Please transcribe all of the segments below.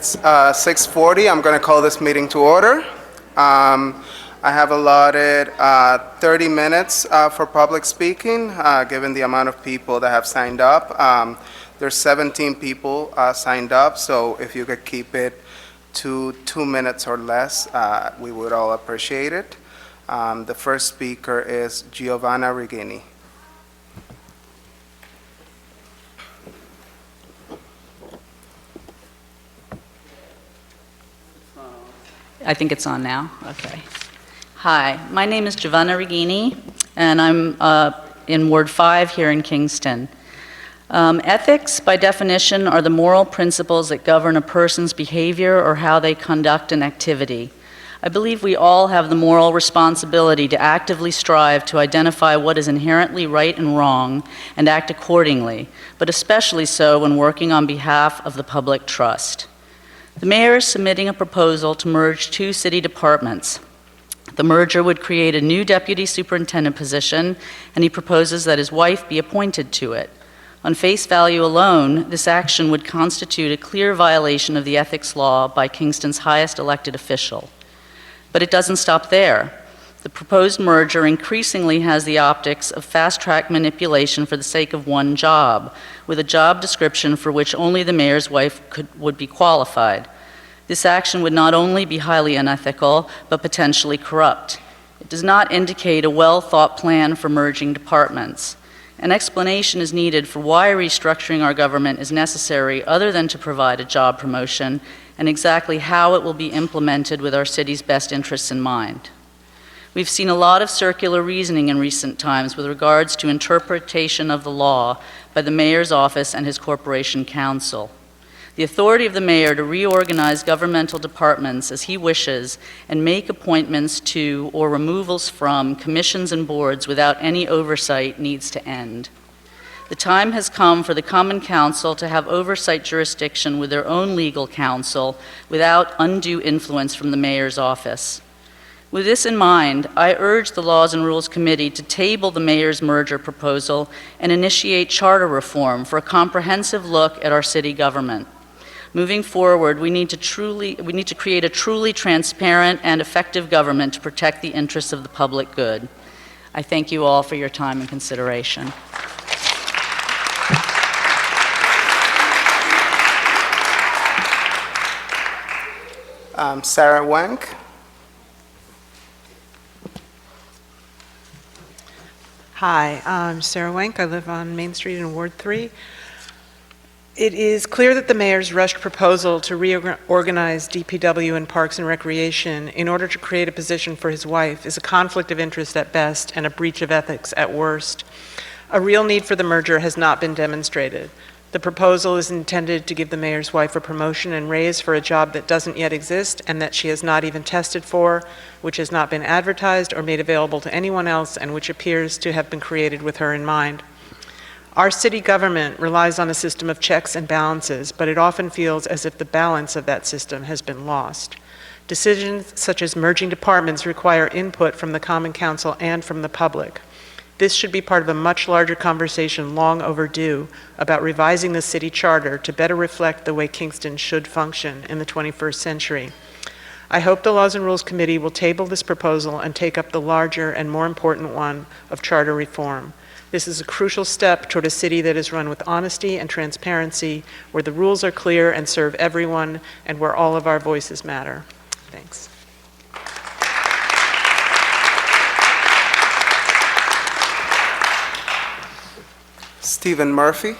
It's 6:40. I'm going to call this meeting to order. I have allotted 30 minutes for public speaking, given the amount of people that have signed up. There's 17 people signed up, so if you could keep it to 2 minutes or less, we would all appreciate it. The first speaker is Giovanna Regini. I think it's on now. Okay. Hi, my name is Giovanna Regini, and I'm in Ward 5 here in Kingston. Ethics, by definition, are the moral principles that govern a person's behavior or how they conduct an activity. I believe we all have the moral responsibility to actively strive to identify what is inherently right and wrong and act accordingly, but especially so when working on behalf of the public trust. The mayor is submitting a proposal to merge two city departments. The merger would create a new deputy superintendent position, and he proposes that his wife be appointed to it. On face value alone, this action would constitute a clear violation of the ethics law by Kingston's highest elected official. But it doesn't stop there. The proposed merger increasingly has the optics of fast-track manipulation for the sake of one job, with a job description for which only the mayor's wife would be qualified. This action would not only be highly unethical, but potentially corrupt. It does not indicate a well-thought plan for merging departments. An explanation is needed for why restructuring our government is necessary other than to provide a job promotion, and exactly how it will be implemented with our city's best interests in mind. We've seen a lot of circular reasoning in recent times with regards to interpretation of the law by the mayor's office and his corporation council. The authority of the mayor to reorganize governmental departments as he wishes and make appointments to or removals from commissions and boards without any oversight needs to end. The time has come for the Common Council to have oversight jurisdiction with their own legal counsel without undue influence from the mayor's office. With this in mind, I urge the Laws and Rules Committee to table the mayor's merger proposal and initiate charter reform for a comprehensive look at our city government. Moving forward, we need to create a truly transparent and effective government to protect the interests of the public good. I thank you all for your time and consideration. Sarah Wank. Hi, I'm Sarah Wank. I live on Main Street in Ward 3. It is clear that the mayor's rushed proposal to reorganize DPW and Parks and Recreation in order to create a position for his wife is a conflict of interest at best and a breach of ethics at worst. A real need for the merger has not been demonstrated. The proposal is intended to give the mayor's wife a promotion and raise for a job that doesn't yet exist and that she has not even tested for, which has not been advertised or made available to anyone else, and which appears to have been created with her in mind. Our city government relies on a system of checks and balances, but it often feels as if the balance of that system has been lost. Decisions such as merging departments require input from the Common Council and from the public. This should be part of a much larger conversation long overdue about revising the city charter to better reflect the way Kingston should function in the 21st century. I hope the Laws and Rules Committee will table this proposal and take up the larger and more important one of charter reform. This is a crucial step toward a city that is run with honesty and transparency, where the rules are clear and serve everyone, and where all of our voices matter. Thanks. Stephen Murphy.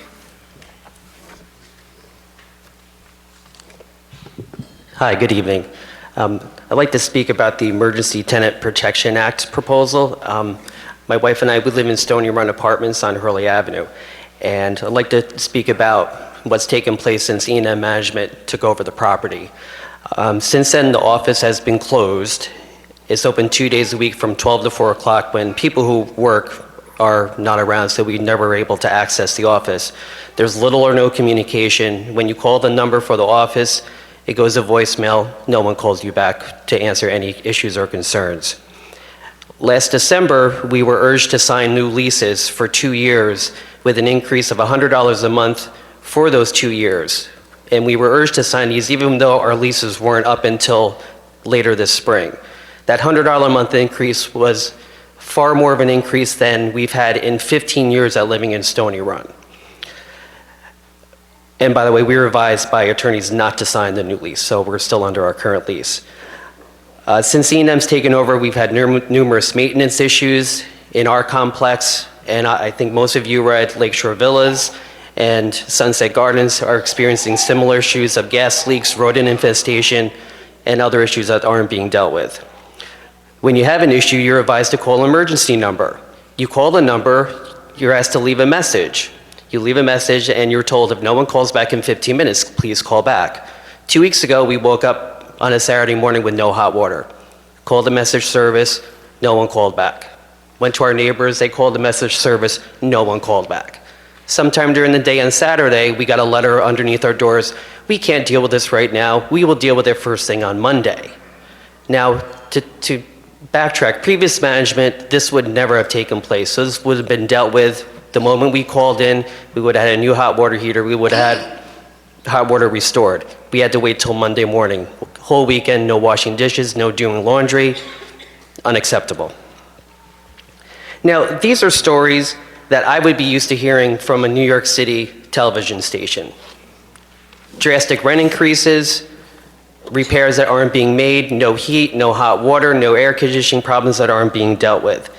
Hi, good evening. I'd like to speak about the Emergency Tenant Protection Act proposal. My wife and I, we live in Stony Run Apartments on Hurley Avenue, and I'd like to speak about what's taken place since E&M Management took over the property. Since then, the office has been closed. It's open 2 days a week from 12 to 4 o'clock when people who work are not around, so we never were able to access the office. There's little or no communication. When you call the number for the office, it goes to voicemail. No one calls you back to answer any issues or concerns. Last December, we were urged to sign new leases for 2 years with an increase of $100 a month for those 2 years. And we were urged to sign these even though our leases weren't up until later this spring. That $100 a month increase was far more of an increase than we've had in 15 years at living in Stony Run. And by the way, we were advised by attorneys not to sign the new lease, so we're still under our current lease. Since E&M's taken over, we've had numerous maintenance issues in our complex, and I think most of you are at Lakeshore Villas and Sunset Gardens are experiencing similar issues of gas leaks, rodent infestation, and other issues that aren't being dealt with. When you have an issue, you're advised to call an emergency number. You call the number, you're asked to leave a message. You leave a message and you're told if no one calls back in 15 minutes, please call back. 2 weeks ago, we woke up on a Saturday morning with no hot water. Called the message service, no one called back. Went to our neighbors, they called the message service, no one called back. Sometime during the day on Saturday, we got a letter underneath our doors, we can't deal with this right now, we will deal with it first thing on Monday. Now, to backtrack, previous management, this would never have taken place. So this would have been dealt with the moment we called in, we would have had a new hot water heater, we would have had hot water restored. We had to wait till Monday morning. Whole weekend, no washing dishes, no doing laundry, unacceptable. Now, these are stories that I would be used to hearing from a New York City television station. Drastic rent increases, repairs that aren't being made, no heat, no hot water, no air conditioning problems that aren't being dealt with.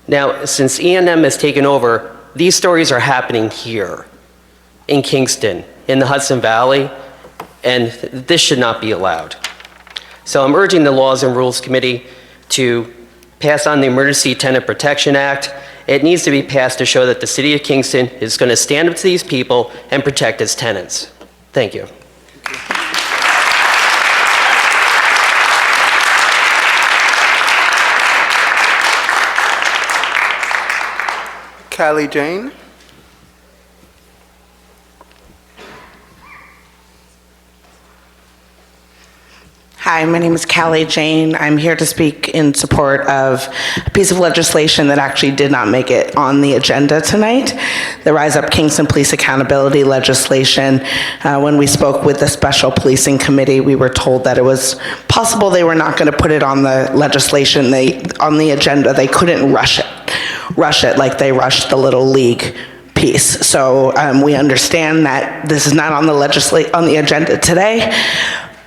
Now, since E&M has taken over, these stories are happening here, in Kingston, in the Hudson Valley, and this should not be allowed. So I'm urging the Laws and Rules Committee to pass on the Emergency Tenant Protection Act. It needs to be passed to show that the City of Kingston is going to stand up to these people and protect its tenants. Thank you. Callie Jane. Hi, my name is Callie Jane. I'm here to speak in support of a piece of legislation that actually did not make it on the agenda tonight, the Rise Up Kingston Police Accountability legislation. When we spoke with the Special Policing Committee, we were told that it was possible they were not going to put it on the legislation, on the agenda. They couldn't rush it like they rushed the Little League piece. So we understand that this is not on the agenda today,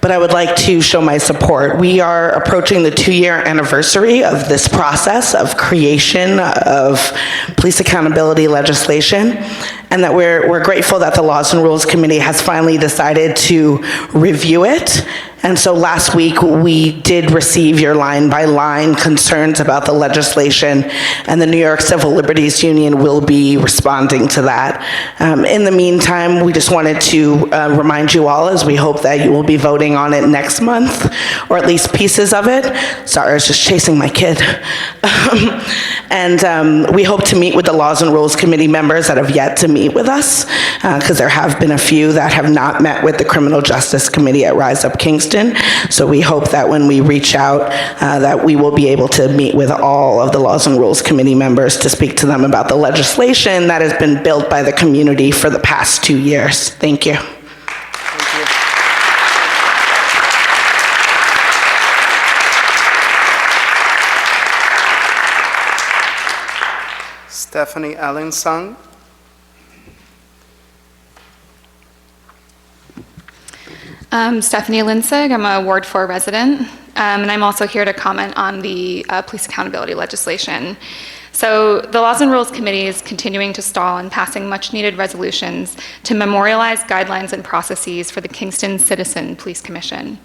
but I would like to show my support. We are approaching the 2-year anniversary of this process of creation of police accountability legislation, and that we're grateful that the Laws and Rules Committee has finally decided to review it. And so last week, we did receive your line-by-line concerns about the legislation, and the New York Civil Liberties Union will be responding to that. In the meantime, we just wanted to remind you all, as we hope that you will be voting on it next month, or at least pieces of it. Sorry, I was just chasing my kid. And we hope to meet with the Laws and Rules Committee members that have yet to meet with us, because there have been a few that have not met with the Criminal Justice Committee at Rise Up Kingston. So we hope that when we reach out, that we will be able to meet with all of the Laws and Rules Committee members to speak to them about the legislation that has been built by the community for the past 2 years. Thank you. Stephanie Allensung. Stephanie Linsig, I'm a Ward 4 resident, and I'm also here to comment on the police accountability legislation. So the Laws and Rules Committee is continuing to stall in passing much-needed resolutions to memorialize guidelines and processes for the Kingston Citizen Police Commission.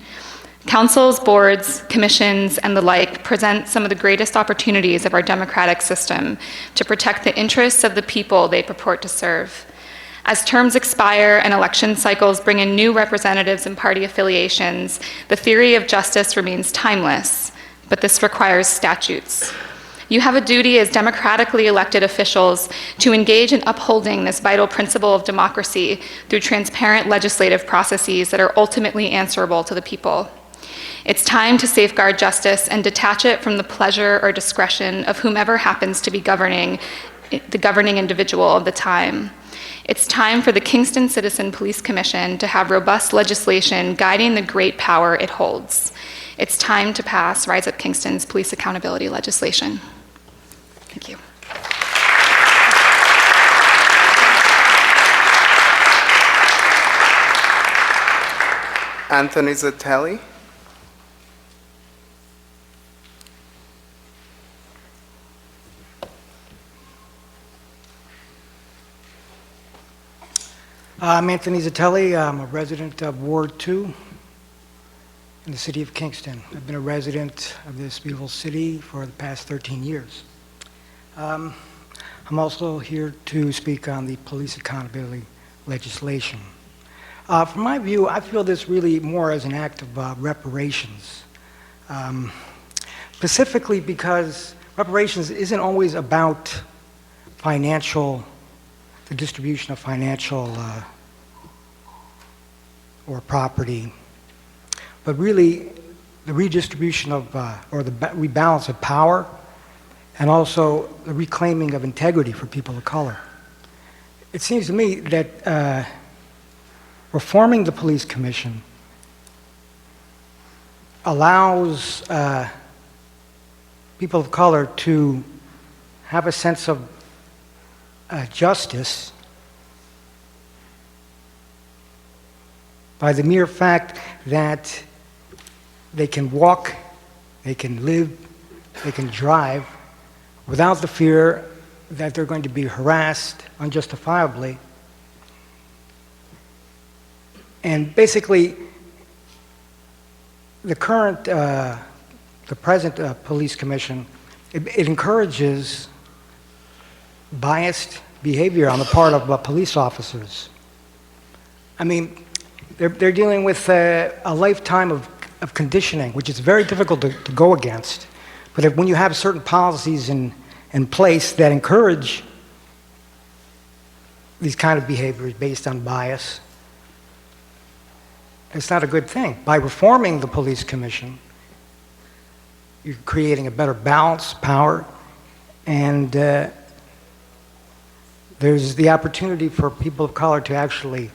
Councils, boards, commissions, and the like present some of the greatest opportunities of our democratic system to protect the interests of the people they purport to serve. As terms expire and election cycles bring in new representatives and party affiliations, the theory of justice remains timeless, but this requires statutes. You have a duty as democratically elected officials to engage in upholding this vital principle of democracy through transparent legislative processes that are ultimately answerable to the people. It's time to safeguard justice and detach it from the pleasure or discretion of whomever happens to be the governing individual of the time. It's time for the Kingston Citizen Police Commission to have robust legislation guiding the great power it holds. It's time to pass Rise Up Kingston's police accountability legislation. Thank you. Anthony Zatelli. I'm Anthony Zatelli. I'm a resident of Ward 2 in the city of Kingston. I've been a resident of this beautiful city for the past 13 years. I'm also here to speak on the police accountability legislation. From my view, I feel this really more as an act of reparations. Specifically because reparations isn't always about the distribution of financial or property, but really the redistribution of, or the rebalance of power, and also the reclaiming of integrity for people of color. It seems to me that reforming the police commission allows people of color to have a sense of justice by the mere fact that they can walk, they can live, they can drive without the fear that they're going to be harassed unjustifiably. And basically, the present police commission, it encourages biased behavior on the part of police officers. I mean, they're dealing with a lifetime of conditioning, which is very difficult to go against. But when you have certain policies in place that encourage these kind of behaviors based on bias, it's not a good thing. By reforming the police commission, you're creating a better balance, power, and there's the opportunity for people of color to actually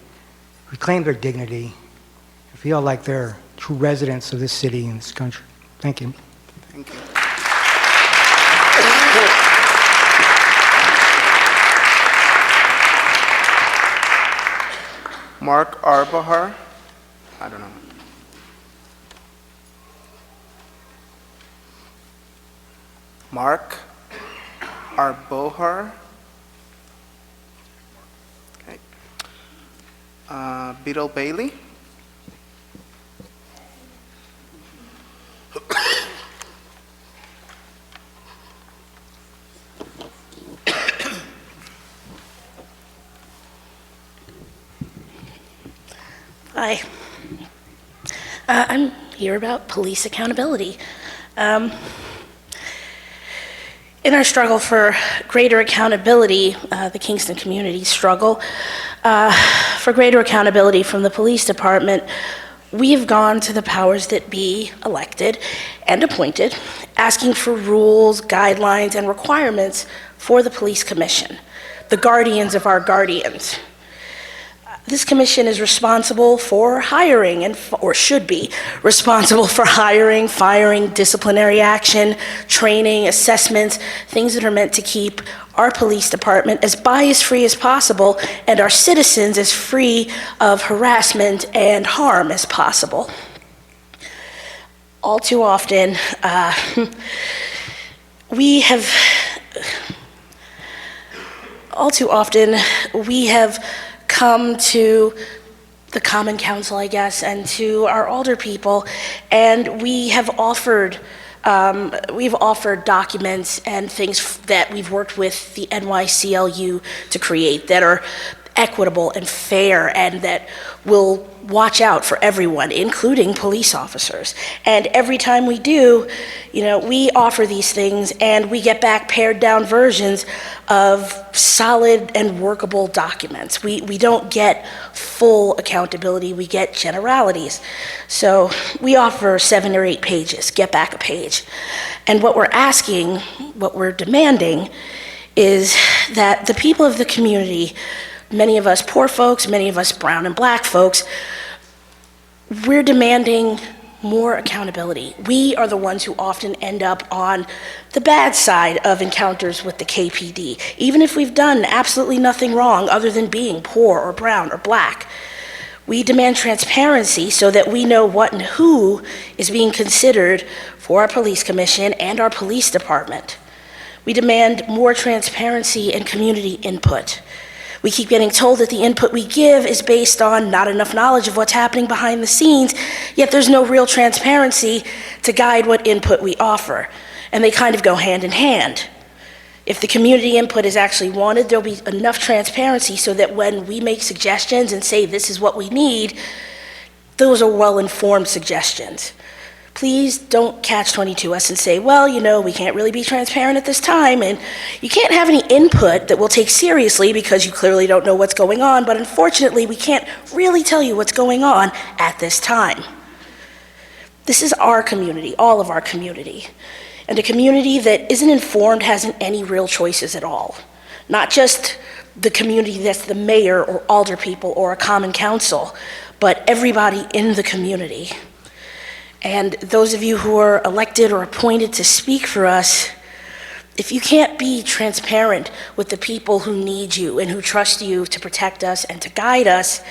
reclaim their dignity and feel like they're true residents of this city and this country. Thank you. Thank you. Mark Arbahar. I don't know. Mark Arbohar. Okay. Beetle Bailey. Hi. I'm here about police accountability. In our struggle for greater accountability, the Kingston community struggle for greater accountability from the police department, we've gone to the powers that be, elected and appointed, asking for rules, guidelines, and requirements for the police commission, the guardians of our guardians. This commission is responsible for hiring or should be responsible for hiring, firing, disciplinary action, training, assessments, things that are meant to keep our police department as bias-free as possible and our citizens as free of harassment and harm as possible. All too often, we have come to the Common Council, I guess, and to our older people, and we've offered documents and things that we've worked with the NYCLU to create that are equitable and fair and that will watch out for everyone, including police officers. And every time we do, we offer these things and we get back pared down versions of solid and workable documents. We don't get full accountability, we get generalities. So we offer 7 or 8 pages, get back a page. And what we're demanding is that the people of the community many of us poor folks, many of us brown and black folks, we're demanding more accountability. We are the ones who often end up on the bad side of encounters with the KPD, even if we've done absolutely nothing wrong other than being poor or brown or black. We demand transparency so that we know what and who is being considered for our police commission and our police department. We demand more transparency and community input. We keep getting told that the input we give is based on not enough knowledge of what's happening behind the scenes, yet there's no real transparency to guide what input we offer. And they kind of go hand in hand. If the community input is actually wanted, there'll be enough transparency so that when we make suggestions and say this is what we need, those are well-informed suggestions. Please don't catch-22 us and say, well, you know, we can't really be transparent at this time, and you can't have any input that we'll take seriously because you clearly don't know what's going on, but unfortunately, we can't really tell you what's going on at this time. This is our community, all of our community, and a community that isn't informed hasn't any real choices at all. Not just the community that's the mayor or alder people or a common council, but everybody in the community. And those of you who are elected or appointed to speak for us, if you can't be transparent with the people who need you and who trust you to protect us and to guide us,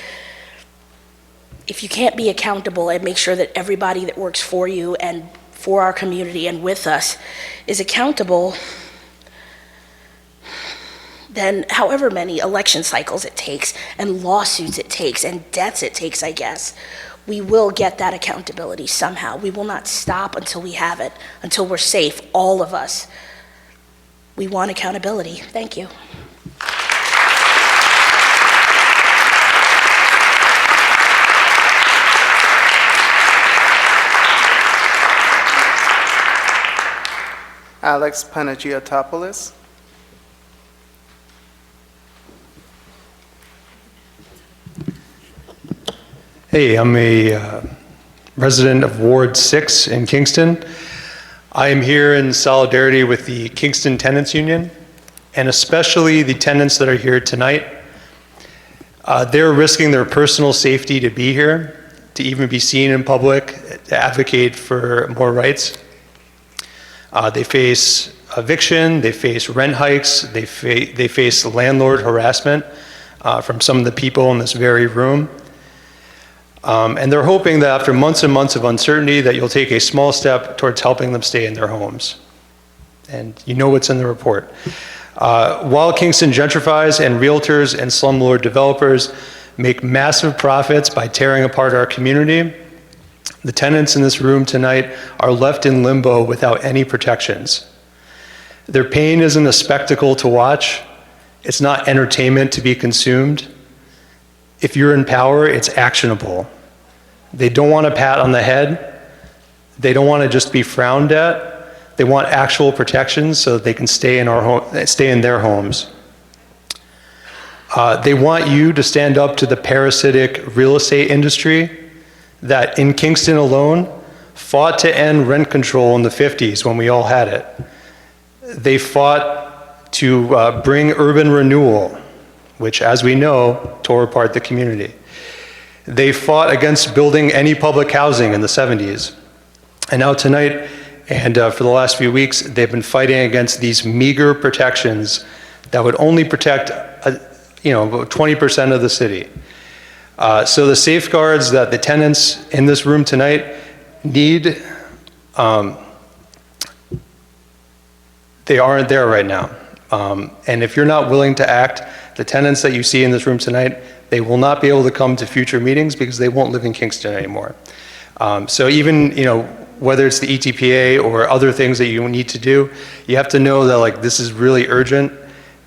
if you can't be accountable and make sure that everybody that works for you and for our community and with us is accountable, then however many election cycles it takes and lawsuits it takes and deaths it takes, I guess, we will get that accountability somehow. We will not stop until we have it, until we're safe, all of us. We want accountability. Thank you. Alex Panagiotopoulos. Hey, I'm a resident of Ward 6 in Kingston. I am here in solidarity with the Kingston Tenants Union, and especially the tenants that are here tonight. They're risking their personal safety to be here, to even be seen in public, to advocate for more rights. They face eviction, they face rent hikes, they face landlord harassment from some of the people in this very room. And they're hoping that after months and months of uncertainty that you'll take a small step towards helping them stay in their homes. And you know what's in the report. While Kingston gentrifies and realtors and slumlord developers make massive profits by tearing apart our community, the tenants in this room tonight are left in limbo without any protections. Their pain isn't a spectacle to watch. It's not entertainment to be consumed. If you're in power, it's actionable. They don't want a pat on the head. They don't want to just be frowned at. They want actual protections so that they can stay in their homes. They want you to stand up to the parasitic real estate industry that in Kingston alone fought to end rent control in the 50s when we all had it. They fought to bring urban renewal, which, as we know, tore apart the community. They fought against building any public housing in the 70s. And now tonight, and for the last few weeks, they've been fighting against these meager protections that would only protect, about 20% of the city. So the safeguards that the tenants in this room tonight need, they aren't there right now. And if you're not willing to act, the tenants that you see in this room tonight, they will not be able to come to future meetings because they won't live in Kingston anymore. So even, whether it's the ETPA or other things that you need to do, you have to know that this is really urgent.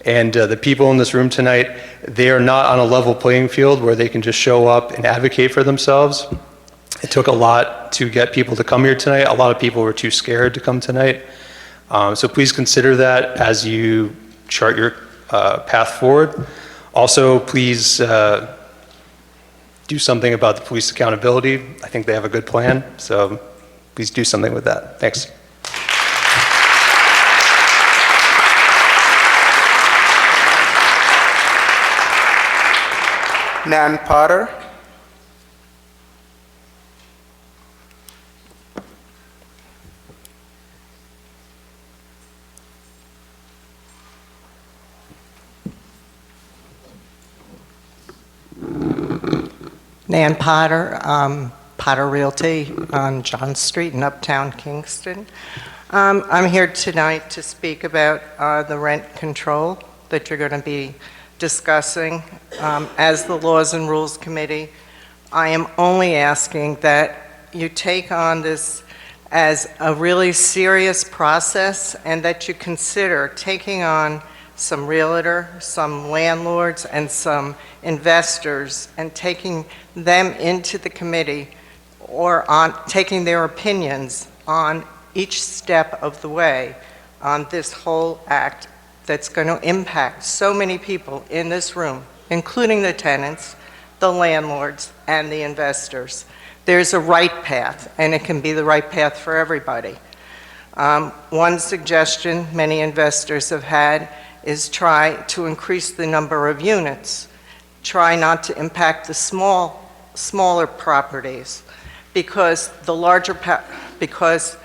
And the people in this room tonight, they are not on a level playing field where they can just show up and advocate for themselves. It took a lot to get people to come here tonight. A lot of people were too scared to come tonight. So please consider that as you chart your path forward. Also, please do something about the police accountability. I think they have a good plan, so please do something with that. Thanks. Nan Potter. Nan Potter, Potter Realty on John Street in Uptown Kingston. I'm here tonight to speak about the rent control that you're going to be discussing. As the Laws and Rules Committee, I am only asking that you take on this as a really serious process and that you consider taking on some realtor, some landlords, and some investors and taking them into the committee or on taking their opinions on each step of the way on this whole act that's going to impact so many people in this room, including the tenants, the landlords, and the investors. There's a right path, and it can be the right path for everybody. One suggestion many investors have had is try to increase the number of units. Try not to impact the smaller properties, because because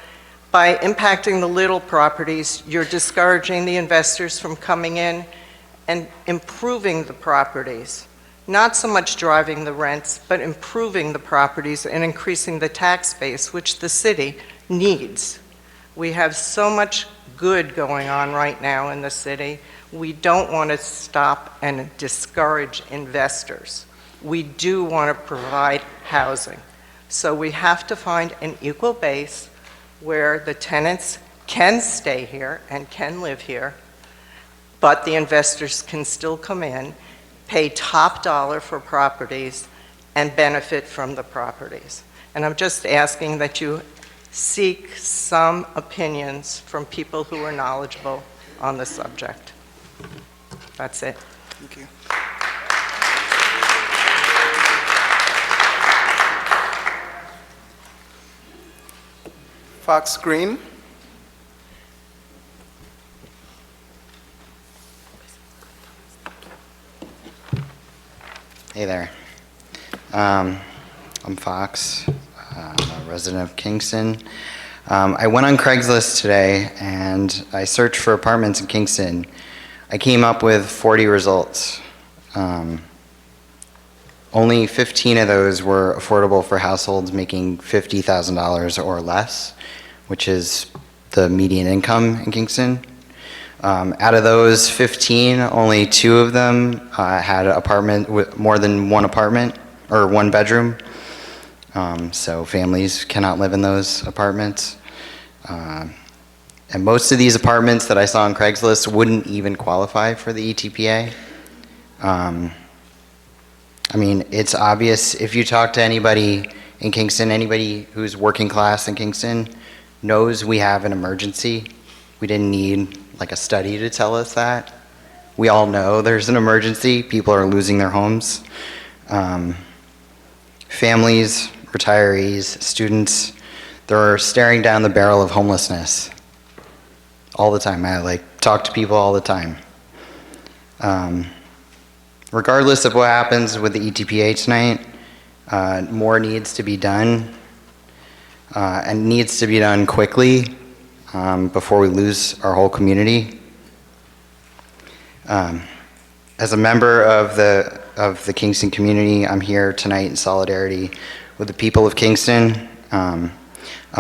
by impacting the little properties, you're discouraging the investors from coming in and improving the properties. Not so much driving the rents, but improving the properties and increasing the tax base, which the city needs. We have so much good going on right now in the city. We don't want to stop and discourage investors. We do want to provide housing. So we have to find an equal base where the tenants can stay here and can live here, but the investors can still come in, pay top dollar for properties, and benefit from the properties. And I'm just asking that you seek some opinions from people who are knowledgeable on the subject. That's it. Thank you. Fox Green. Hey there. I'm Fox. I'm a resident of Kingston. I went on Craigslist today and I searched for apartments in Kingston. I came up with 40 results. Only 15 of those were affordable for households making $50,000 or less, which is the median income in Kingston. Out of those 15, only 2 of them had an apartment with more than one apartment or one bedroom. So families cannot live in those apartments. And most of these apartments that I saw on Craigslist wouldn't even qualify for the ETPA. I mean, it's obvious if you talk to anybody in Kingston, anybody who's working class in Kingston knows we have an emergency. We didn't need like a study to tell us that. We all know there's an emergency. People are losing their homes. Families, retirees, students, they're staring down the barrel of homelessness all the time. I talk to people all the time. Regardless of what happens with the ETPA tonight, more needs to be done, and needs to be done quickly before we lose our whole community. As a member of the Kingston community, I'm here tonight in solidarity with the people of Kingston. I'm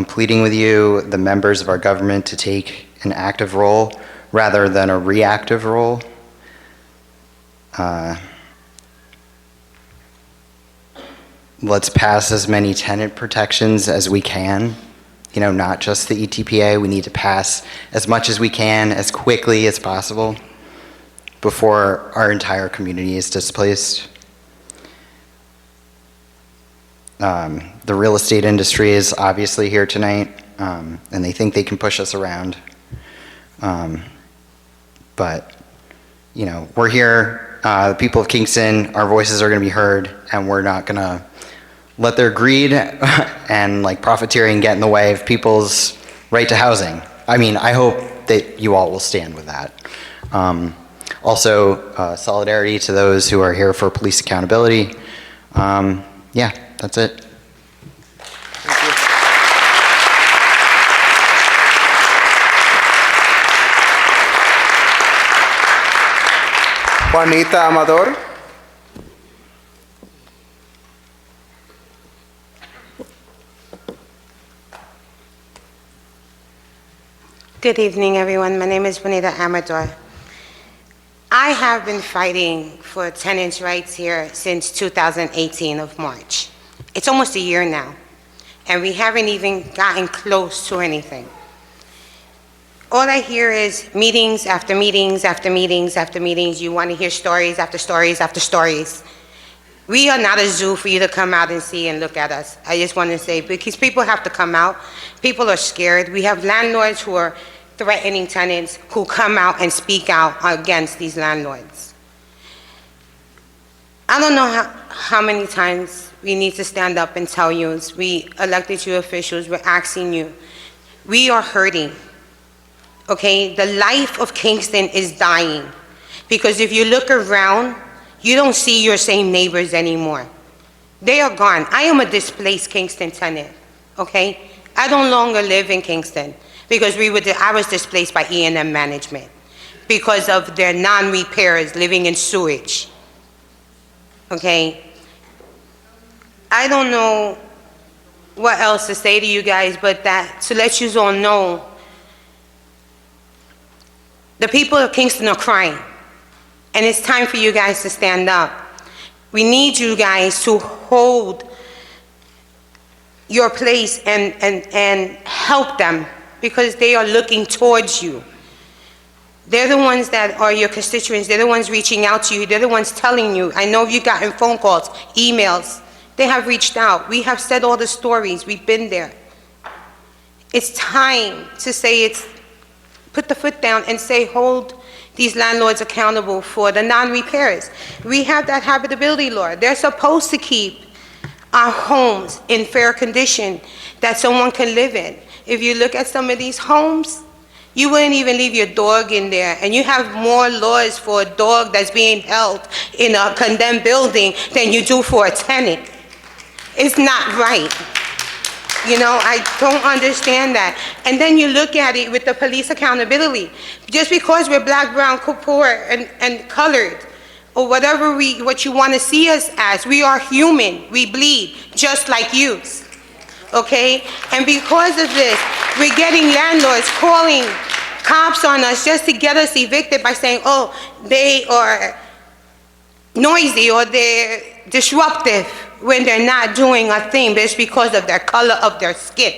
pleading with you, the members of our government, to take an active role rather than a reactive role. Let's pass as many tenant protections as we can, not just the ETPA. We need to pass as much as we can, as quickly as possible, before our entire community is displaced. The real estate industry is obviously here tonight, and they think they can push us around. But, we're here, the people of Kingston, our voices are going to be heard, and we're not going to let their greed and profiteering get in the way of people's right to housing. I mean, I hope that you all will stand with that. Also, solidarity to those who are here for police accountability. Yeah, that's it. Juanita Amador. Good evening, everyone. My name is Juanita Amador. I have been fighting for tenants' rights here since 2018 of March. It's almost a year now, and we haven't even gotten close to anything. All I hear is meetings after meetings after meetings after meetings. You want to hear stories after stories after stories. We are not a zoo for you to come out and see and look at us. I just want to say, because people have to come out. People are scared. We have landlords who are threatening tenants who come out and speak out against these landlords. I don't know how many times we need to stand up and tell you, we elected you officials, we're asking you. We are hurting. Okay, the life of Kingston is dying, because if you look around, you don't see your same neighbors anymore. They are gone. I am a displaced Kingston tenant, okay? I don't longer live in Kingston because I was displaced by E&M management because of their non-repairs living in sewage, okay? I don't know what else to say to you guys, but that to let you all know, the people of Kingston are crying, and it's time for you guys to stand up. We need you guys to hold your place and help them, because they are looking towards you. They're the ones that are your constituents. They're the ones reaching out to you. They're the ones telling you. I know you've gotten phone calls, emails. They have reached out. We have said all the stories. We've been there. It's time to say put the foot down and say, hold these landlords accountable for the non-repairs. We have that habitability law. They're supposed to keep our homes in fair condition that someone can live in. If you look at some of these homes, you wouldn't even leave your dog in there, and you have more laws for a dog that's being held in a condemned building than you do for a tenant. It's not right. You know, I don't understand that. And then you look at it with the police accountability. Just because we're black, brown, poor, and colored, or whatever what you want to see us as, we are human. We bleed just like you. Okay? And because of this, we're getting landlords calling cops on us just to get us evicted by saying, oh, they are noisy or they're disruptive, when they're not doing a thing, but it's because of their color of their skin.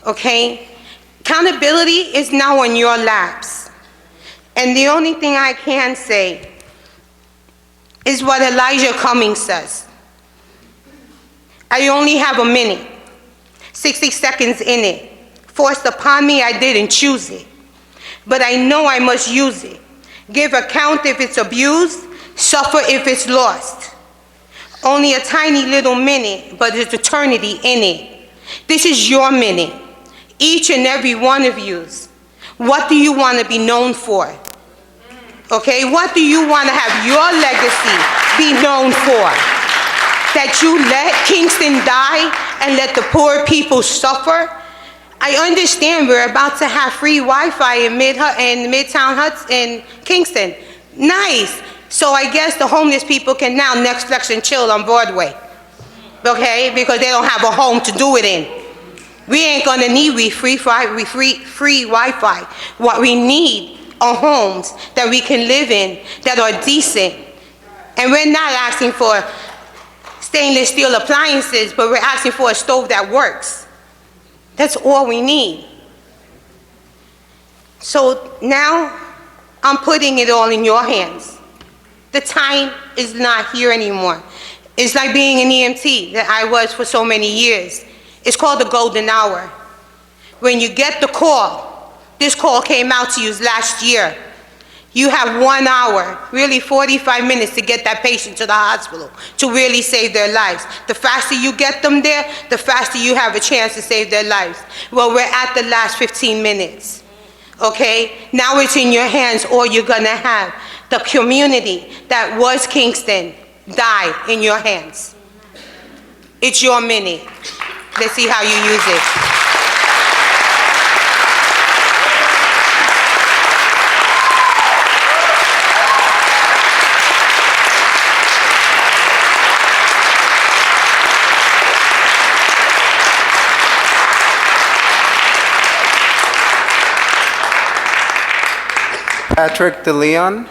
Okay? Accountability is now on your laps. And the only thing I can say is what Elijah Cummings says. I only have a minute, 60 seconds in it. Forced upon me, I didn't choose it. But I know I must use it. Give account if it's abused, suffer if it's lost. Only a tiny little minute, but there's eternity in it. This is your minute. Each and every one of yous. What do you want to be known for? Okay, what do you want to have your legacy be known for? That you let Kingston die and let the poor people suffer? I understand we're about to have free Wi-Fi in Midtown Huts in Kingston. Nice. So I guess the homeless people can now Netflix and chill on Broadway, okay? Because they don't have a home to do it in. We ain't gonna need free Wi-Fi. What we need are homes that we can live in that are decent. And we're not asking for stainless steel appliances, but we're asking for a stove that works. That's all we need. So now I'm putting it all in your hands. The time is not here anymore. It's like being an EMT that I was for so many years. It's called the golden hour. When you get the call, this call came out to you last year. You have 1 hour, really 45 minutes to get that patient to the hospital to really save their lives. The faster you get them there, the faster you have a chance to save their lives. Well, we're at the last 15 minutes. okay? Now it's in your hands, or you're gonna have the community that was Kingston die in your hands. It's your minute. Let's see how you use it. Patrick DeLeon.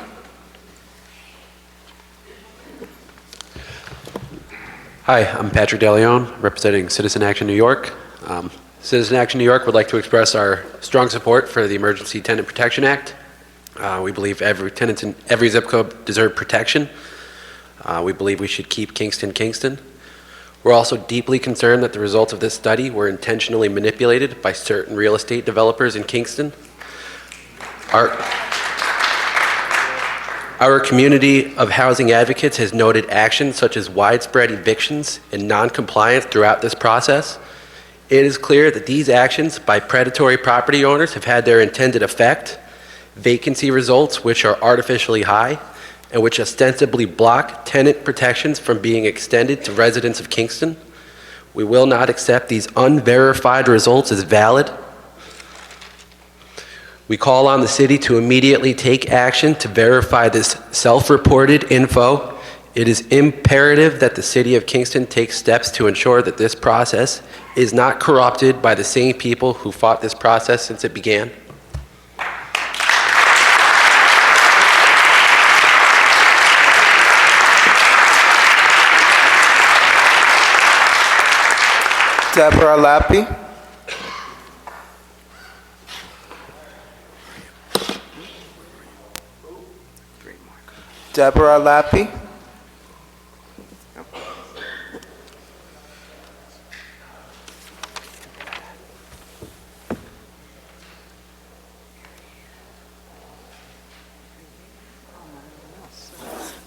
Hi, I'm Patrick DeLeon, representing Citizen Action New York. Citizen Action New York would like to express our strong support for the Emergency Tenant Protection Act. We believe every tenant in every zip code deserves protection. We believe we should keep Kingston, Kingston. We're also deeply concerned that the results of this study were intentionally manipulated by certain real estate developers in Kingston. Our community of housing advocates has noted actions such as widespread evictions and non-compliance throughout this process. It is clear that these actions by predatory property owners have had their intended effect. Vacancy results which are artificially high and which ostensibly block tenant protections from being extended to residents of Kingston. We will not accept these unverified results as valid. We call on the city to immediately take action to verify this self-reported info. It is imperative that the city of Kingston take steps to ensure that this process is not corrupted by the same people who fought this process since it began. Deborah Lappy. Deborah Lappy.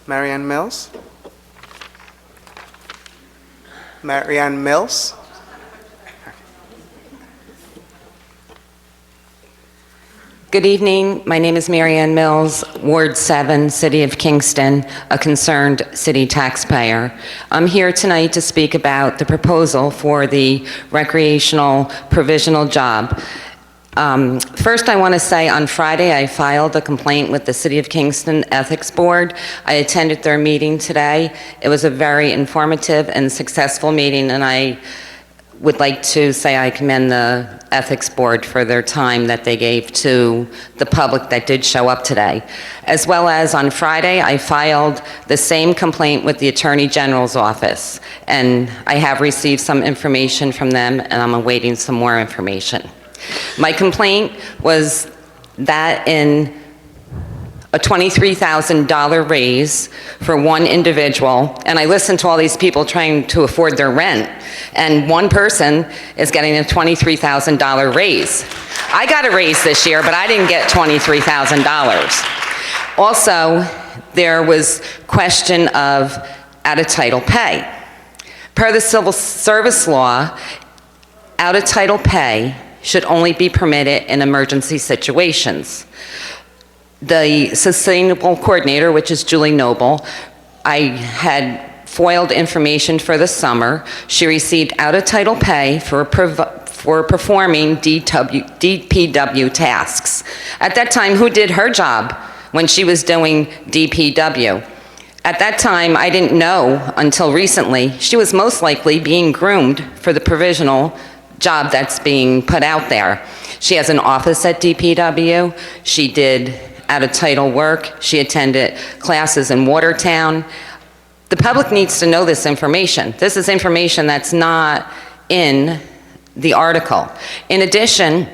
Marianne Mills. Marianne Mills. Good evening. My name is Marianne Mills, Ward 7, City of Kingston, a concerned city taxpayer. I'm here tonight to speak about the proposal for the recreational provisional job. First, I want to say on Friday, I filed a complaint with the City of Kingston Ethics Board. I attended their meeting today. It was a very informative and successful meeting, and I would like to say I commend the Ethics Board for their time that they gave to the public that did show up today. As well as on Friday, I filed the same complaint with the Attorney General's office, and I have received some information from them, and I'm awaiting some more information. My complaint was that in a $23,000 raise for one individual, and I listened to all these people trying to afford their rent, and one person is getting a $23,000 raise. I got a raise this year, but I didn't get $23,000. Also, there was question of out-of-title pay. Per the Civil Service Law, out-of-title pay should only be permitted in emergency situations. The Sustainable Coordinator, which is Julie Noble, I had foiled information for the summer. She received out-of-title pay for performing DPW tasks. At that time, who did her job when she was doing DPW? At that time, I didn't know until recently, she was most likely being groomed for the provisional job that's being put out there. She has an office at DPW. She did out-of-title work. She attended classes in Watertown. The public needs to know this information. This is information that's not in the article. In addition,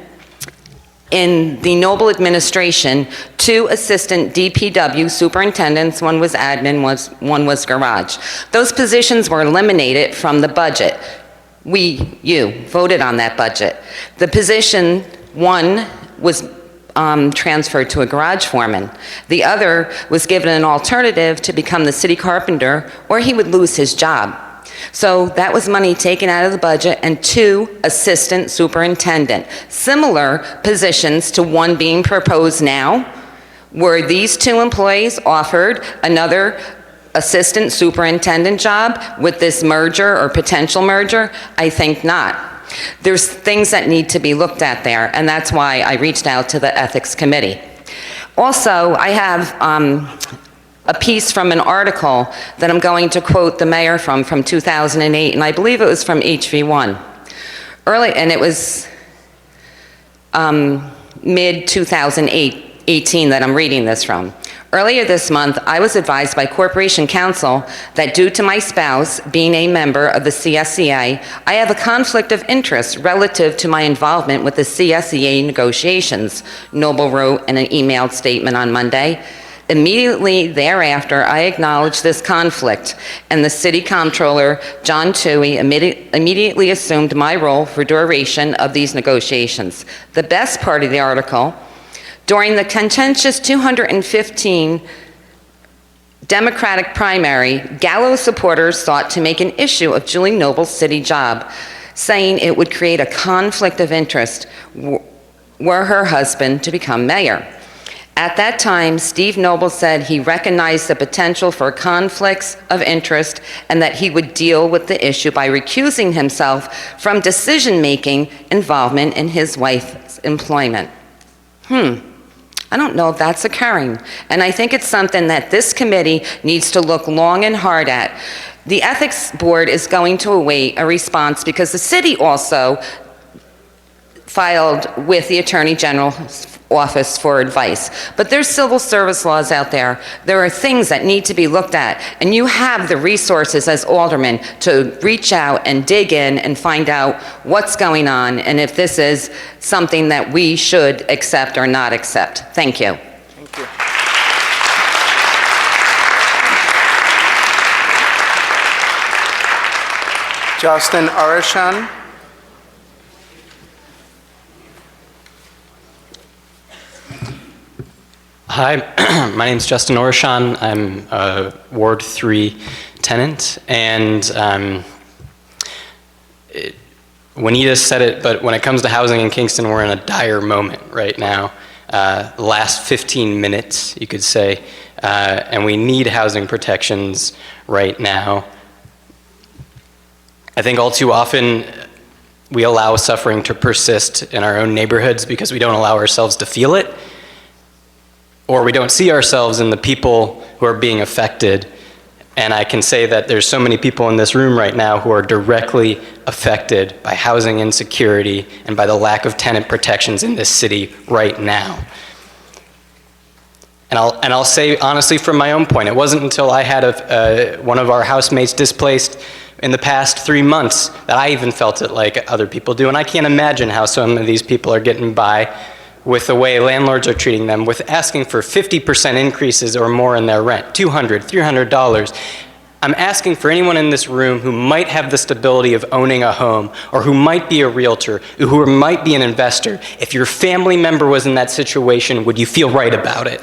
in the Noble administration, 2 assistant DPW superintendents, one was admin, one was garage. Those positions were eliminated from the budget. You voted on that budget. The position, one was transferred to a garage foreman. The other was given an alternative to become the city carpenter, or he would lose his job. So that was money taken out of the budget, and 2 assistant superintendent, similar positions to one being proposed now. Were these 2 employees offered another assistant superintendent job with this merger or potential merger? I think not. There's things that need to be looked at there, and that's why I reached out to the Ethics Committee. Also, I have a piece from an article that I'm going to quote the mayor from 2008, and I believe it was from HV1. And it was mid-2018 that I'm reading this from. Earlier this month, I was advised by Corporation Counsel that due to my spouse being a member of the CSEA, I have a conflict of interest relative to my involvement with the CSEA negotiations, Noble wrote in an emailed statement on Monday. Immediately thereafter, I acknowledged this conflict, and the City Comptroller, John Toohey, immediately assumed my role for duration of these negotiations. The best part of the article: during the contentious 215 Democratic primary, Gallo supporters sought to make an issue of Julie Noble's city job, saying it would create a conflict of interest were her husband to become mayor. At that time, Steve Noble said he recognized the potential for conflicts of interest and that he would deal with the issue by recusing himself from decision-making involvement in his wife's employment. I don't know if that's occurring, and I think it's something that this committee needs to look long and hard at. The Ethics Board is going to await a response because the city also filed with the Attorney General's office for advice. But there's civil service laws out there. There are things that need to be looked at, and you have the resources as aldermen to reach out and dig in and find out what's going on and if this is something that we should accept or not accept. Thank you. Thank you. Justin Arishan. Hi, my name is Justin Orishan. I'm a Ward 3 tenant, and Juanita said it, but when it comes to housing in Kingston, we're in a dire moment right now. The last 15 minutes, you could say, and we need housing protections right now. I think all too often we allow suffering to persist in our own neighborhoods because we don't allow ourselves to feel it, or we don't see ourselves in the people who are being affected. And I can say that there's so many people in this room right now who are directly affected by housing insecurity and by the lack of tenant protections in this city right now. And I'll say honestly from my own point, it wasn't until I had one of our housemates displaced in the past 3 months that I even felt it like other people do. And I can't imagine how some of these people are getting by with the way landlords are treating them, with asking for 50% increases or more in their rent, $200, $300. I'm asking for anyone in this room who might have the stability of owning a home, or who might be a realtor, who might be an investor, if your family member was in that situation, would you feel right about it?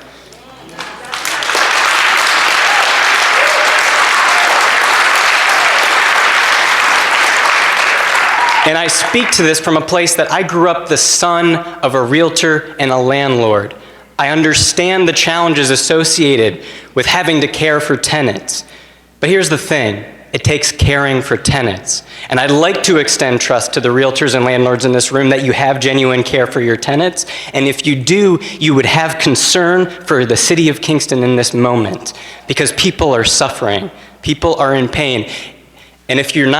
And I speak to this from a place that I grew up the son of a realtor and a landlord. I understand the challenges associated with having to care for tenants. But here's the thing, it takes caring for tenants. And I'd like to extend trust to the realtors and landlords in this room that you have genuine care for your tenants. And if you do, you would have concern for the city of Kingston in this moment, because people are suffering, people are in pain. And if you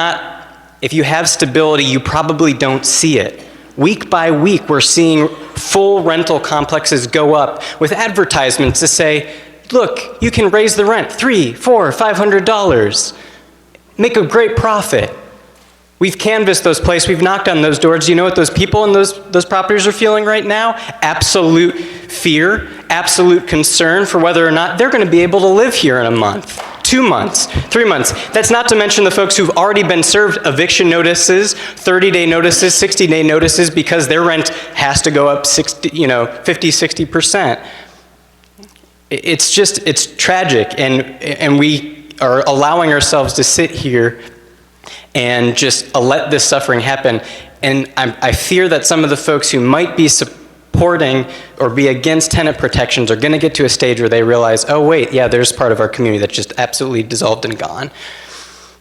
have stability, you probably don't see it. Week by week, we're seeing full rental complexes go up with advertisements to say, look, you can raise the rent $300, $400, $500. Make a great profit. We've canvassed those places, we've knocked on those doors. Do you know what those people in those properties are feeling right now? Absolute fear, absolute concern for whether or not they're going to be able to live here in a month, 2 months, 3 months. That's not to mention the folks who've already been served eviction notices, 30-day notices, 60-day notices, because their rent has to go up 50, 60%. It's tragic, and we are allowing ourselves to sit here and just let this suffering happen. And I fear that some of the folks who might be supporting or be against tenant protections are going to get to a stage where they realize, oh wait, yeah, there's part of our community that's just absolutely dissolved and gone.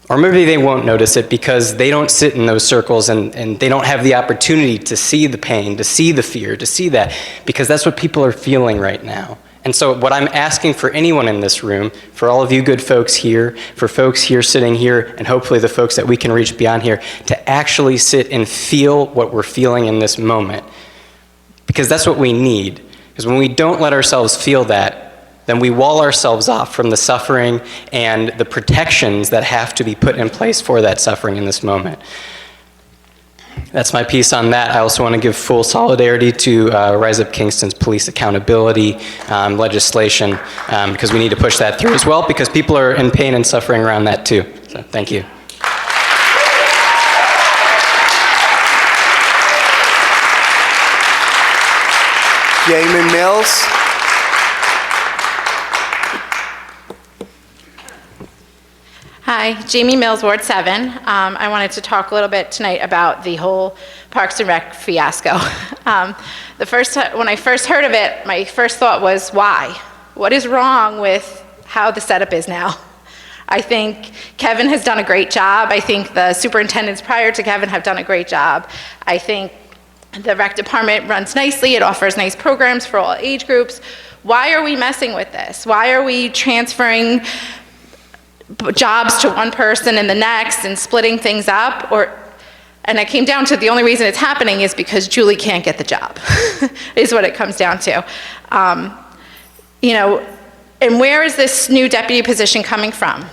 Or maybe they won't notice it because they don't sit in those circles and they don't have the opportunity to see the pain, to see the fear, to see that, because that's what people are feeling right now. And so what I'm asking for anyone in this room, for all of you good folks here, for folks here sitting here, and hopefully the folks that we can reach beyond here, to actually sit and feel what we're feeling in this moment. Because that's what we need. Because when we don't let ourselves feel that, then we wall ourselves off from the suffering and the protections that have to be put in place for that suffering in this moment. That's my piece on that. I also want to give full solidarity to Rise Up Kingston's police accountability legislation, because we need to push that through as well, because people are in pain and suffering around that too. So thank you. Jamie Mills. Hi, Jamie Mills, Ward 7. I wanted to talk a little bit tonight about the whole Parks and Rec fiasco. When I first heard of it, my first thought was, why? What is wrong with how the setup is now? I think Kevin has done a great job. I think the superintendents prior to Kevin have done a great job. I think the rec department runs nicely. It offers nice programs for all age groups. Why are we messing with this? Why are we transferring jobs to one person and the next and splitting things up? And I came down to the only reason it's happening is because Julie can't get the job, is what it comes down to. And where is this new deputy position coming from?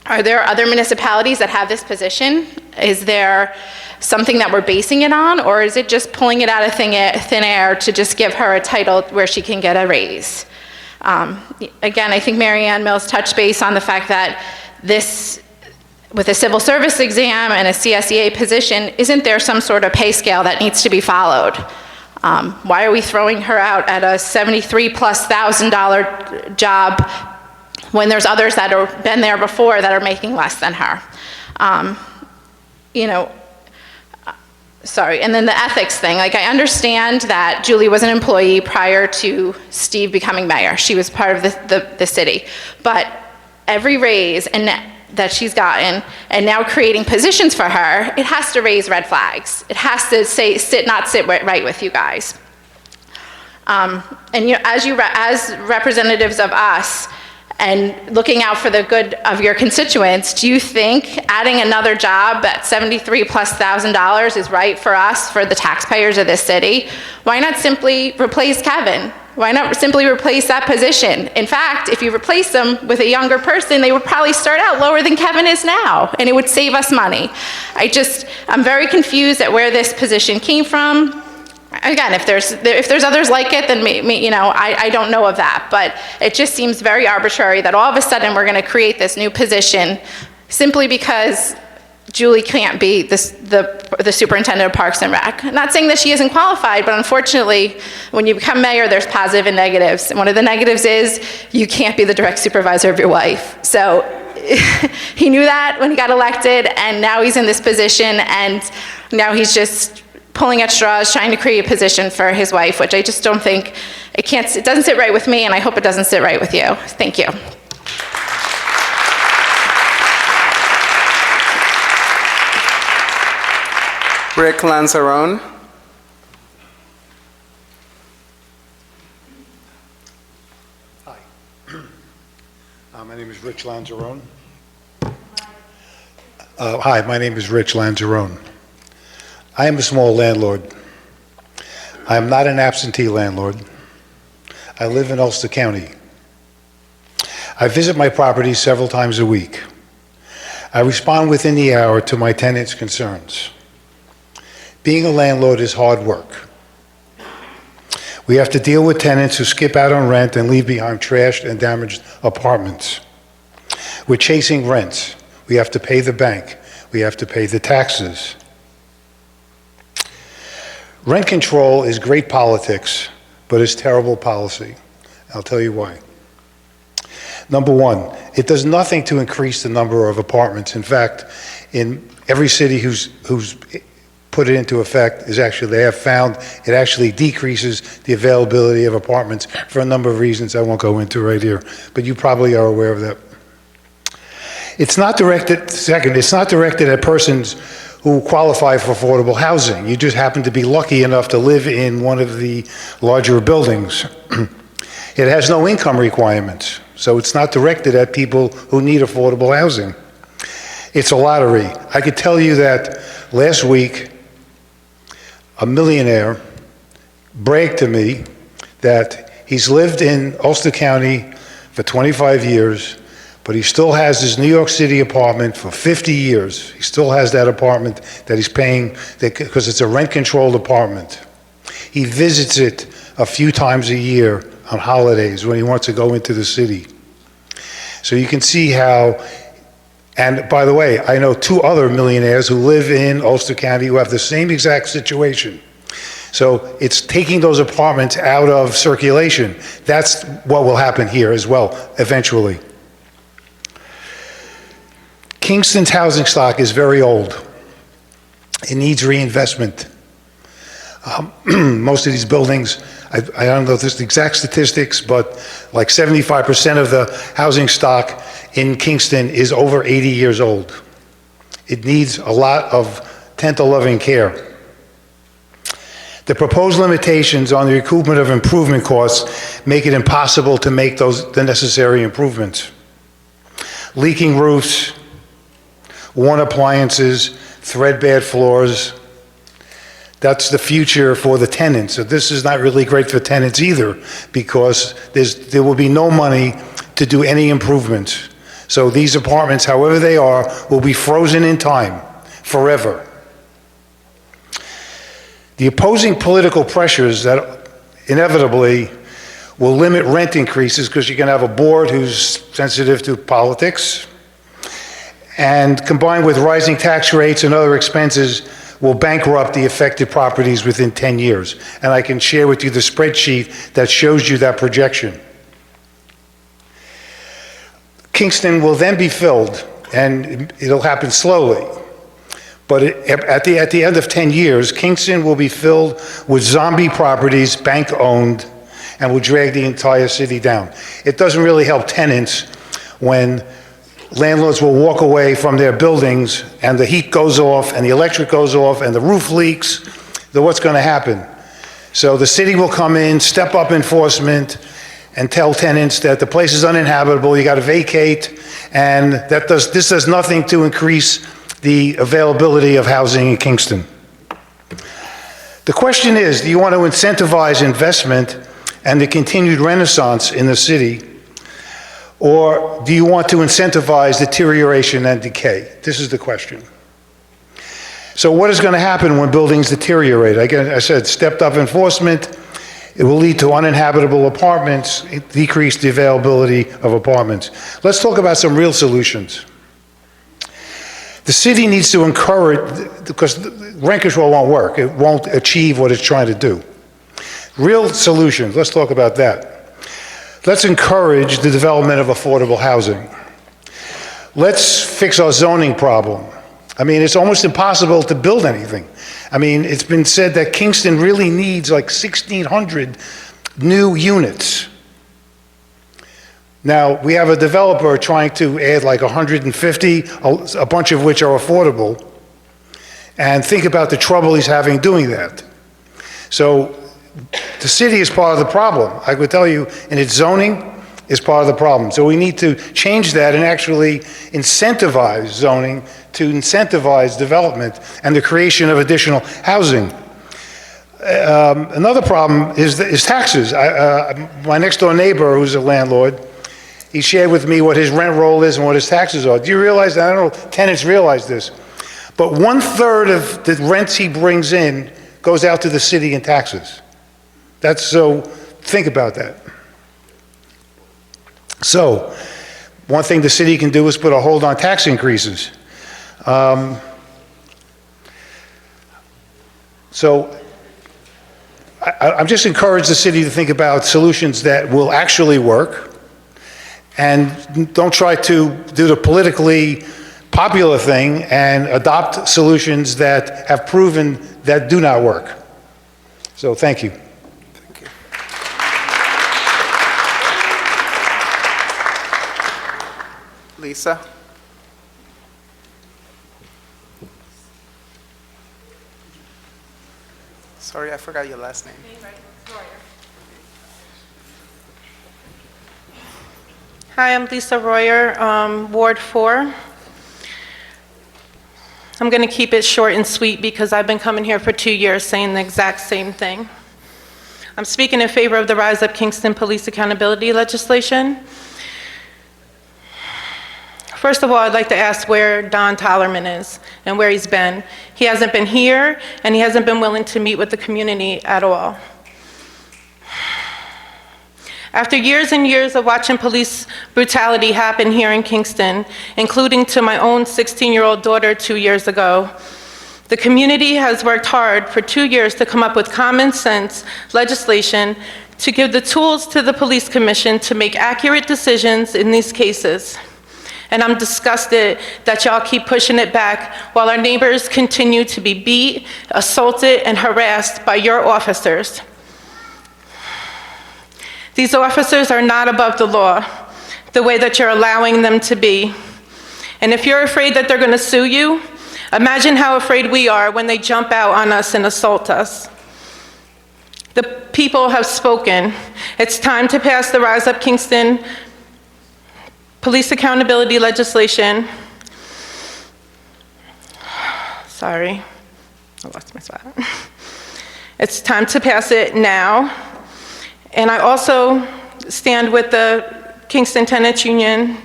Are there other municipalities that have this position? Is there something that we're basing it on, or is it just pulling it out of thin air to just give her a title where she can get a raise? Again, I think Mary Ann Mills touched base on the fact that this, with a civil service exam and a CSEA position, isn't there some sort of pay scale that needs to be followed? Why are we throwing her out at a $73,000+ job when there's others that have been there before that are making less than her? Sorry, and then the ethics thing. Like, I understand that Julie was an employee prior to Steve becoming mayor. She was part of the city. But every raise that she's gotten, and now creating positions for her, it has to raise red flags. It has to not sit right with you guys. And as representatives of us, and looking out for the good of your constituents, do you think adding another job at $73,000+ is right for us, for the taxpayers of this city? Why not simply replace Kevin? Why not simply replace that position? In fact, if you replace them with a younger person, they would probably start out lower than Kevin is now, and it would save us money. I'm very confused at where this position came from. Again, if there's others like it, then I don't know of that, but it just seems very arbitrary that all of a sudden we're going to create this new position simply because Julie can't be the superintendent of Parks and Rec. I'm not saying that she isn't qualified, but unfortunately, when you become mayor, there's positive and negatives. And one of the negatives is you can't be the direct supervisor of your wife. So he knew that when he got elected, and now he's in this position, and now he's just pulling at straws, trying to create a position for his wife, which I just don't think, it doesn't sit right with me, and I hope it doesn't sit right with you. Thank you. Rick Lanzarone. Hi. My name is Rich Lanzarone. Hi, my name is Rich Lanzarone. I am a small landlord. I am not an absentee landlord. I live in Ulster County. I visit my property several times a week. I respond within the hour to my tenants' concerns. Being a landlord is hard work. We have to deal with tenants who skip out on rent and leave behind trashed and damaged apartments. We're chasing rents. We have to pay the bank. We have to pay the taxes. Rent control is great politics, but it's terrible policy. I'll tell you why. Number one, it does nothing to increase the number of apartments. In fact, in every city who's put it into effect is actually, they have found it actually decreases the availability of apartments for a number of reasons I won't go into right here, but you probably are aware of that. It's not directed, second, it's not directed at persons who qualify for affordable housing. You just happen to be lucky enough to live in one of the larger buildings. It has no income requirements, so it's not directed at people who need affordable housing. It's a lottery. I could tell you that last week, a millionaire bragged to me that he's lived in Ulster County for 25 years, but he still has his New York City apartment for 50 years. He still has that apartment that he's paying because it's a rent-controlled apartment. He visits it a few times a year on holidays when he wants to go into the city. So you can see how, and by the way, I know 2 other millionaires who live in Ulster County who have the same exact situation. So it's taking those apartments out of circulation. That's what will happen here as well, eventually. Kingston's housing stock is very old. It needs reinvestment. Most of these buildings, I don't know the exact statistics, but like 75% of the housing stock in Kingston is over 80 years old. It needs a lot of tender loving care. The proposed limitations on the recoupment of improvement costs make it impossible to make the necessary improvements. Leaking roofs, worn appliances, threadbare floors. That's the future for the tenants. So this is not really great for tenants either, because there will be no money to do any improvements. So these apartments, however they are, will be frozen in time forever. The opposing political pressures that inevitably will limit rent increases, because you're going to have a board who's sensitive to politics, and combined with rising tax rates and other expenses, will bankrupt the affected properties within 10 years. And I can share with you the spreadsheet that shows you that projection. Kingston will then be filled, and it'll happen slowly. But at the end of 10 years, Kingston will be filled with zombie properties, bank-owned, and will drag the entire city down. It doesn't really help tenants when landlords will walk away from their buildings and the heat goes off and the electric goes off and the roof leaks. Then what's going to happen? So the city will come in, step up enforcement, and tell tenants that the place is uninhabitable, you got to vacate, and this does nothing to increase the availability of housing in Kingston. The question is, do you want to incentivize investment and the continued renaissance in the city, or do you want to incentivize deterioration and decay? This is the question. So what is going to happen when buildings deteriorate? Again, I said stepped up enforcement. It will lead to uninhabitable apartments, decrease the availability of apartments. Let's talk about some real solutions. The city needs to encourage, because rent control won't work. It won't achieve what it's trying to do. Real solutions, let's talk about that. Let's encourage the development of affordable housing. Let's fix our zoning problem. I mean, it's almost impossible to build anything. I mean, it's been said that Kingston really needs like 1,600 new units. Now, we have a developer trying to add like 150, a bunch of which are affordable. And think about the trouble he's having doing that. So the city is part of the problem. I would tell you, in its zoning is part of the problem. So we need to change that and actually incentivize zoning to incentivize development and the creation of additional housing. Another problem is taxes. My next door neighbor, who's a landlord, he shared with me what his rent roll is and what his taxes are. Do you realize that? I don't know if tenants realize this, but 1/3 of the rents he brings in goes out to the city in taxes. So think about that. So one thing the city can do is put a hold on tax increases. So I'm just encouraged the city to think about solutions that will actually work, and don't try to do the politically popular thing and adopt solutions that have proven that do not work. So thank you. Lisa? Sorry, I forgot your last name. Hi, I'm Lisa Royer, Ward 4. I'm going to keep it short and sweet because I've been coming here for 2 years saying the exact same thing. I'm speaking in favor of the Rise Up Kingston police accountability legislation. First of all, I'd like to ask where Don Tallerman is and where he's been. He hasn't been here, and he hasn't been willing to meet with the community at all. After years and years of watching police brutality happen here in Kingston, including to my own 16-year-old daughter 2 years ago, the community has worked hard for 2 years to come up with common sense legislation to give the tools to the police commission to make accurate decisions in these cases. And I'm disgusted that y'all keep pushing it back while our neighbors continue to be beat, assaulted, and harassed by your officers. These officers are not above the law, the way that you're allowing them to be. And if you're afraid that they're going to sue you, imagine how afraid we are when they jump out on us and assault us. The people have spoken. It's time to pass the Rise Up Kingston police accountability legislation. Sorry, I lost my spot. It's time to pass it now. And I also stand with the Kingston Tenants Union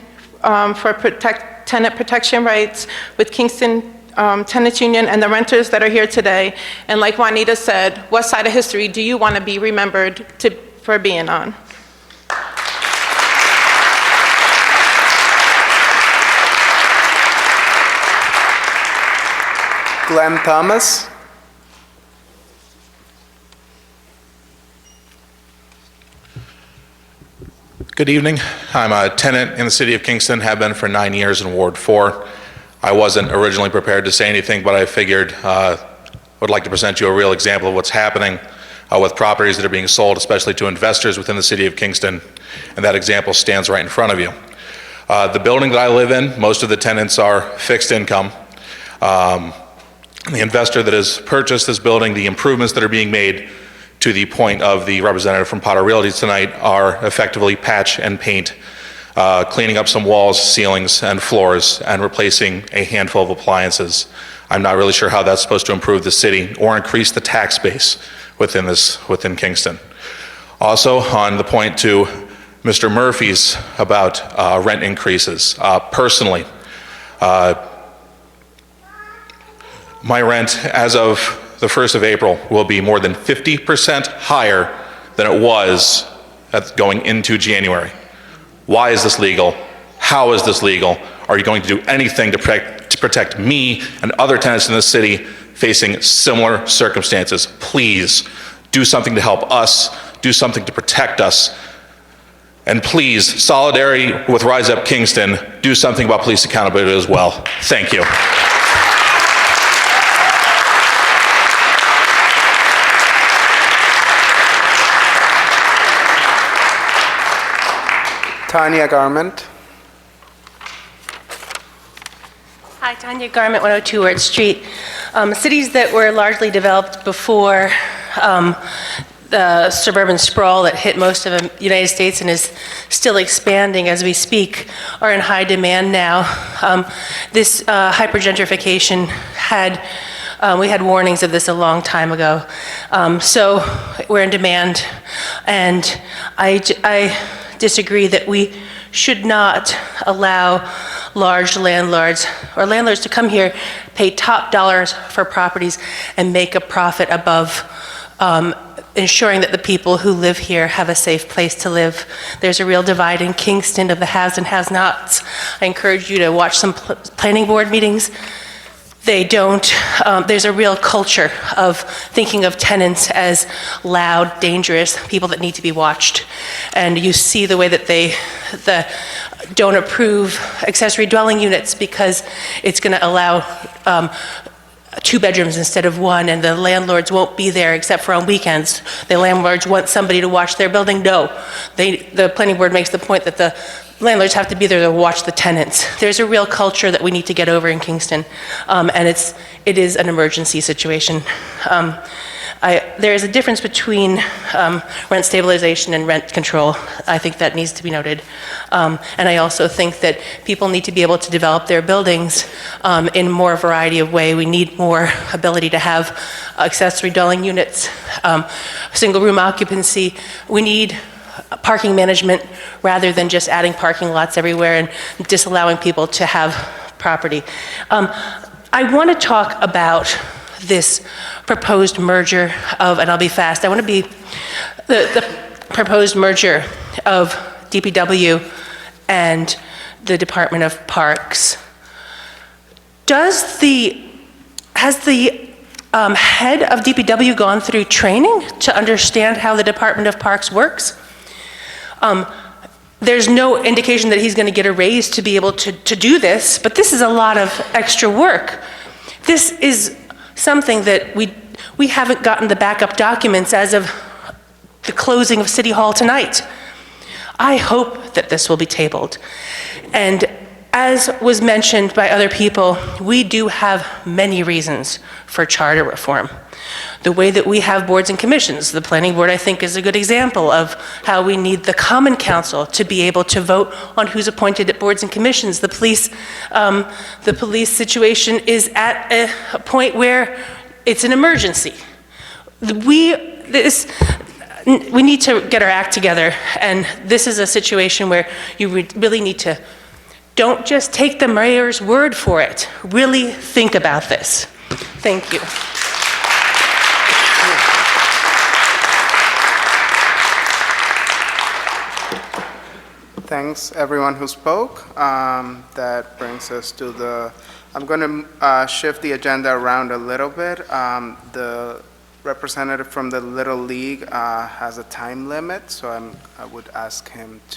for tenant protection rights with Kingston Tenants Union and the renters that are here today. And like Juanita said, what side of history do you want to be remembered for being on? Glenn Thomas? Good evening. I'm a tenant in the city of Kingston, have been for 9 years in Ward 4. I wasn't originally prepared to say anything, but I figured would like to present you a real example of what's happening with properties that are being sold, especially to investors within the city of Kingston, and that example stands right in front of you. The building that I live in, most of the tenants are fixed income. The investor that has purchased this building, the improvements that are being made to the point of the representative from Potter Realty tonight are effectively patch and paint, cleaning up some walls, ceilings, and floors, and replacing a handful of appliances. I'm not really sure how that's supposed to improve the city or increase the tax base within Kingston. Also, on the point to Mr. Murphy's about rent increases, personally, my rent as of the 1st of April will be more than 50% higher than it was going into January. Why is this legal? How is this legal? Are you going to do anything to protect me and other tenants in the city facing similar circumstances? Please do something to help us, do something to protect us. And please, solidarity with Rise Up Kingston, do something about police accountability as well. Thank you. Tanya Garment. Hi, Tanya Garment, 102 Ward Street. Cities that were largely developed before the suburban sprawl that hit most of the United States and is still expanding as we speak are in high demand now. This hypergentrification we had warnings of this a long time ago. So we're in demand, and I disagree that we should not allow large landlords or landlords to come here, pay top dollars for properties, and make a profit above ensuring that the people who live here have a safe place to live. There's a real divide in Kingston of the haves and has-nots. I encourage you to watch some planning board meetings. They don't, there's a real culture of thinking of tenants as loud, dangerous people that need to be watched. And you see the way that don't approve accessory dwelling units because it's going to allow 2 bedrooms instead of 1, and the landlords won't be there except for on weekends. The landlords want somebody to watch their building. No, the planning board makes the point that the landlords have to be there to watch the tenants. There's a real culture that we need to get over in Kingston, and it is an emergency situation. There is a difference between rent stabilization and rent control. I think that needs to be noted. And I also think that people need to be able to develop their buildings in more variety of way. We need more ability to have accessory dwelling units, single room occupancy. We need parking management rather than just adding parking lots everywhere and disallowing people to have property. I want to talk about this proposed merger of, and I'll be fast, I want to be the proposed merger of DPW and the Department of Parks. Has the head of DPW gone through training to understand how the Department of Parks works? There's no indication that he's going to get a raise to be able to do this, but this is a lot of extra work. This is something that we haven't gotten the backup documents as of the closing of City Hall tonight. I hope that this will be tabled. And as was mentioned by other people, we do have many reasons for charter reform. The way that we have boards and commissions, the planning board I think is a good example of how we need the common council to be able to vote on who's appointed at boards and commissions. The police situation is at a point where it's an emergency. We need to get our act together, and this is a situation where you really need to, don't just take the mayor's word for it. Really think about this. Thank you. Thanks, everyone who spoke. That brings us to I'm going to shift the agenda around a little bit. The representative from the Little League has a time limit, so I would ask him to